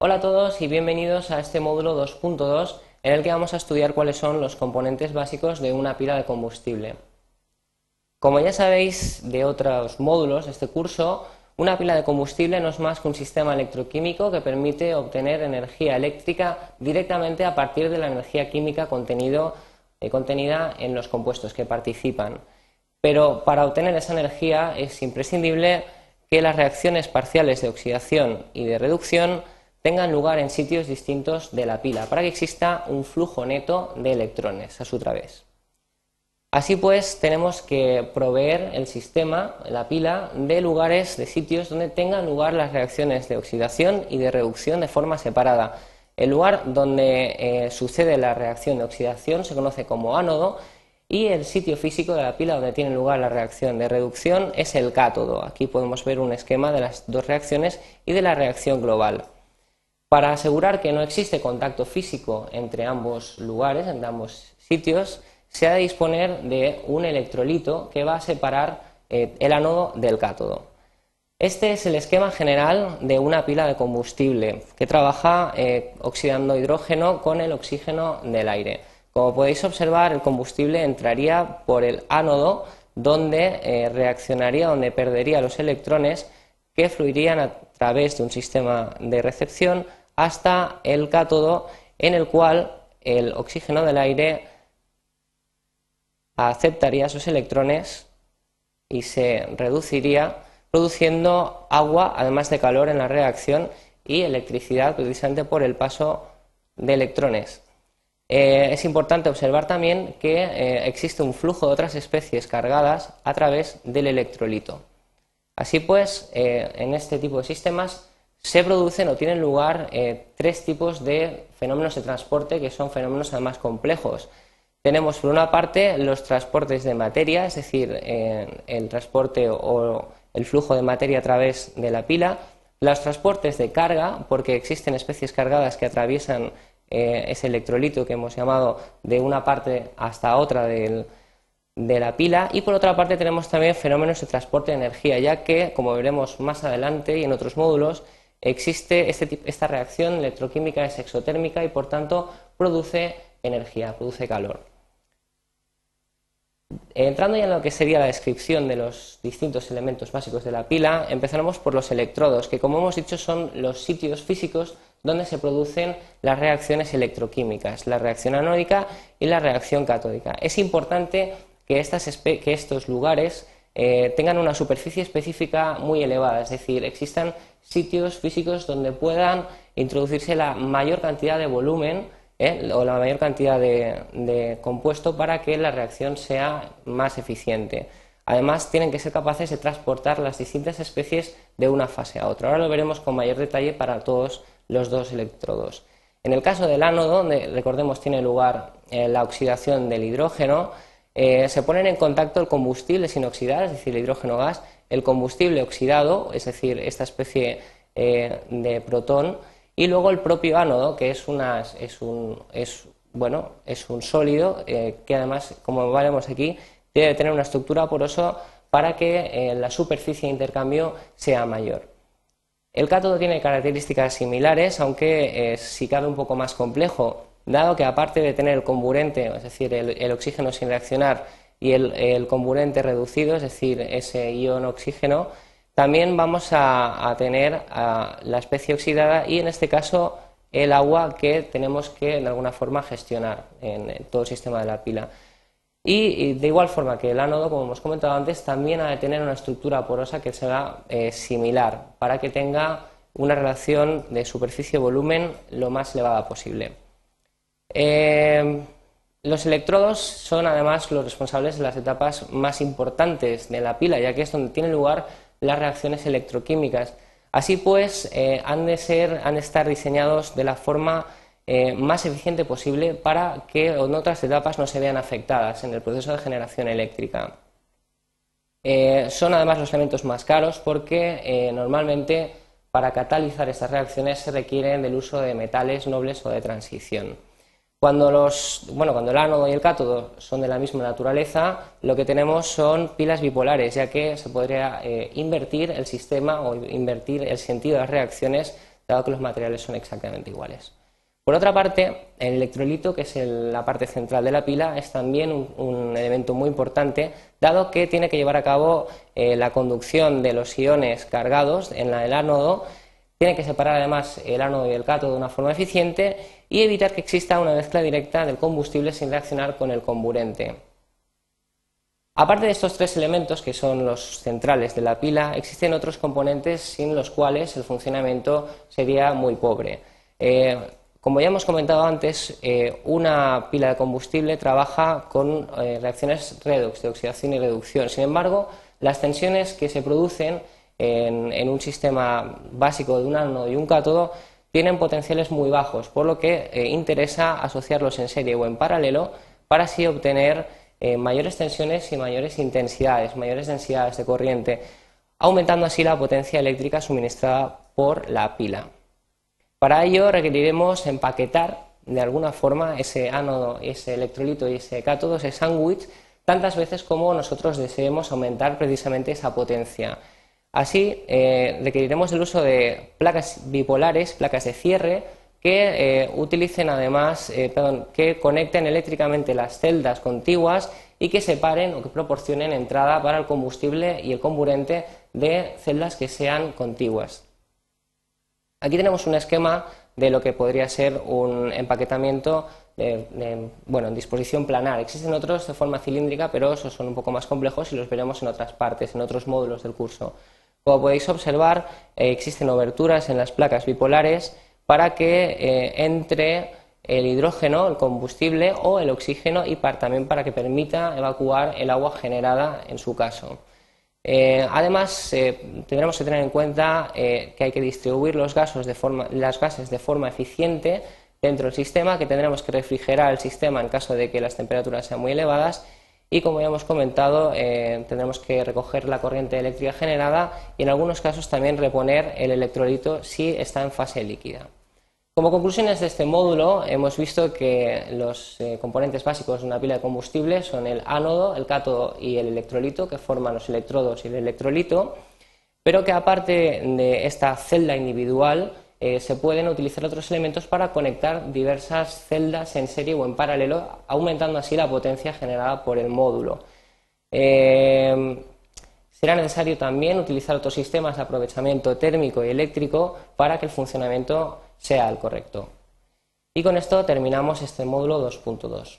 Hola a todos y bienvenidos a este módulo 2.2 en el que vamos a estudiar cuáles son los componentes básicos de una pila de combustible. Como ya sabéis de otros módulos de este curso, una pila de combustible no es más que un sistema electroquímico que permite obtener energía eléctrica directamente a partir de la energía química contenida en los compuestos que participan. Pero para obtener esa energía es imprescindible que las reacciones parciales de oxidación y de reducción tengan lugar en sitios distintos de la pila para que exista un flujo neto de electrones a su través. Así pues, tenemos que proveer el sistema, la pila, de lugares, de sitios donde tengan lugar las reacciones de oxidación y de reducción de forma separada. El lugar donde sucede la reacción de oxidación se conoce como ánodo y el sitio físico de la pila donde tiene lugar la reacción de reducción es el cátodo. Aquí podemos ver un esquema de las dos reacciones y de la reacción global. Para asegurar que no existe contacto físico entre ambos lugares, entre ambos sitios, se ha de disponer de un electrolito que va a separar el ánodo del cátodo. Este es el esquema general de una pila de combustible que trabaja oxidando hidrógeno con el oxígeno del aire. Como podéis observar, el combustible entraría por el ánodo donde reaccionaría, donde perdería los electrones que fluirían a través de un sistema de recepción hasta el cátodo, en el cual el oxígeno del aire aceptaría esos electrones y se reduciría, produciendo agua, además de calor en la reacción, y electricidad precisamente por el paso de electrones. Es importante observar también que existe un flujo de otras especies cargadas a través del electrolito. Así pues, en este tipo de sistemas se producen o tienen lugar tres tipos de fenómenos de transporte que son fenómenos además complejos. Tenemos por una parte los transportes de materia, es decir, el transporte o el flujo de materia a través de la pila, los transportes de carga, porque existen especies cargadas que atraviesan ese electrolito que hemos llamado de una parte hasta otra de la pila, y por otra parte tenemos también fenómenos de transporte de energía, ya que, como veremos más adelante y en otros módulos, existe esta reacción electroquímica es exotérmica y por tanto produce energía, produce calor. Entrando ya en lo que sería la descripción de los distintos elementos básicos de la pila, empezaremos por los electrodos, que como hemos dicho son los sitios físicos donde se producen las reacciones electroquímicas, la reacción anódica y la reacción catódica. Es importante que estos lugares tengan una superficie específica muy elevada, es decir, existan sitios físicos donde puedan introducirse la mayor cantidad de volumen o la mayor cantidad de compuesto para que la reacción sea más eficiente. Además, tienen que ser capaces de transportar las distintas especies de una fase a otra. Ahora lo veremos con mayor detalle para todos los dos electrodos. En el caso del ánodo, donde recordemos tiene lugar la oxidación del hidrógeno, se ponen en contacto el combustible sin oxidar, es decir, el hidrógeno gas, el combustible oxidado, es decir, esta especie de protón, y luego el propio ánodo, que es un sólido que además, como veremos aquí, debe tener una estructura porosa para que la superficie de intercambio sea mayor. El cátodo tiene características similares, aunque si cabe un poco más complejo, dado que aparte de tener el comburente, es decir, el oxígeno sin reaccionar y el comburente reducido, es decir, ese ion oxígeno, también vamos a tener la especie oxidada y en este caso el agua que tenemos que de alguna forma gestionar en todo el sistema de la pila. Y de igual forma que el ánodo, como hemos comentado antes, también ha de tener una estructura porosa que sea similar para que tenga una relación de superficie-volumen lo más elevada posible. Los electrodos son además los responsables de las etapas más importantes de la pila, ya que es donde tienen lugar las reacciones electroquímicas. Así pues, han de estar diseñados de la forma más eficiente posible para que en otras etapas no se vean afectadas en el proceso de generación eléctrica. Son además los elementos más caros porque normalmente para catalizar estas reacciones se requieren del uso de metales nobles o de transición. Cuando el ánodo y el cátodo son de la misma naturaleza, lo que tenemos son pilas bipolares, ya que se podría invertir el sistema o invertir el sentido de las reacciones dado que los materiales son exactamente iguales. Por otra parte, el electrolito, que es la parte central de la pila, es también un elemento muy importante, dado que tiene que llevar a cabo la conducción de los iones cargados en el ánodo, tiene que separar además el ánodo y el cátodo de una forma eficiente y evitar que exista una mezcla directa del combustible sin reaccionar con el comburente. Aparte de estos tres elementos, que son los centrales de la pila, existen otros componentes sin los cuales el funcionamiento sería muy pobre. Como ya hemos comentado antes, una pila de combustible trabaja con reacciones redox, de oxidación y reducción. Sin embargo, las tensiones que se producen en un sistema básico de un ánodo y un cátodo tienen potenciales muy bajos, por lo que interesa asociarlos en serie o en paralelo para así obtener mayores tensiones y mayores intensidades, mayores densidades de corriente, aumentando así la potencia eléctrica suministrada por la pila. Para ello requeriremos empaquetar de alguna forma ese ánodo, ese electrolito y ese cátodo, ese sándwich, tantas veces como nosotros deseemos aumentar precisamente esa potencia. Así requeriremos el uso de placas bipolares, placas de cierre, que utilicen además, que conecten eléctricamente las celdas contiguas y que separen o que proporcionen entrada para el combustible y el comburente de celdas que sean contiguas. Aquí tenemos un esquema de lo que podría ser un empaquetamiento en disposición planar. Existen otros de forma cilíndrica, pero esos son un poco más complejos y los veremos en otras partes, en otros módulos del curso. Como podéis observar, existen oberturas en las placas bipolares para que entre el hidrógeno, el combustible, o el oxígeno y también para que permita evacuar el agua generada en su caso. Además, tendremos que tener en cuenta que hay que distribuir los gases de forma eficiente dentro del sistema, que tendremos que refrigerar el sistema en caso de que las temperaturas sean muy elevadas y, como ya hemos comentado, tendremos que recoger la corriente eléctrica generada y en algunos casos también reponer el electrolito si está en fase líquida. Como conclusiones de este módulo, hemos visto que los componentes básicos de una pila de combustible son el ánodo, el cátodo y el electrolito, que forman los electrodos y el electrolito, pero que aparte de esta celda individual se pueden utilizar otros elementos para conectar diversas celdas en serie o en paralelo, aumentando así la potencia generada por el módulo. Será necesario también utilizar otros sistemas de aprovechamiento térmico y eléctrico para que el funcionamiento sea el correcto. Y con esto terminamos este módulo 2.2.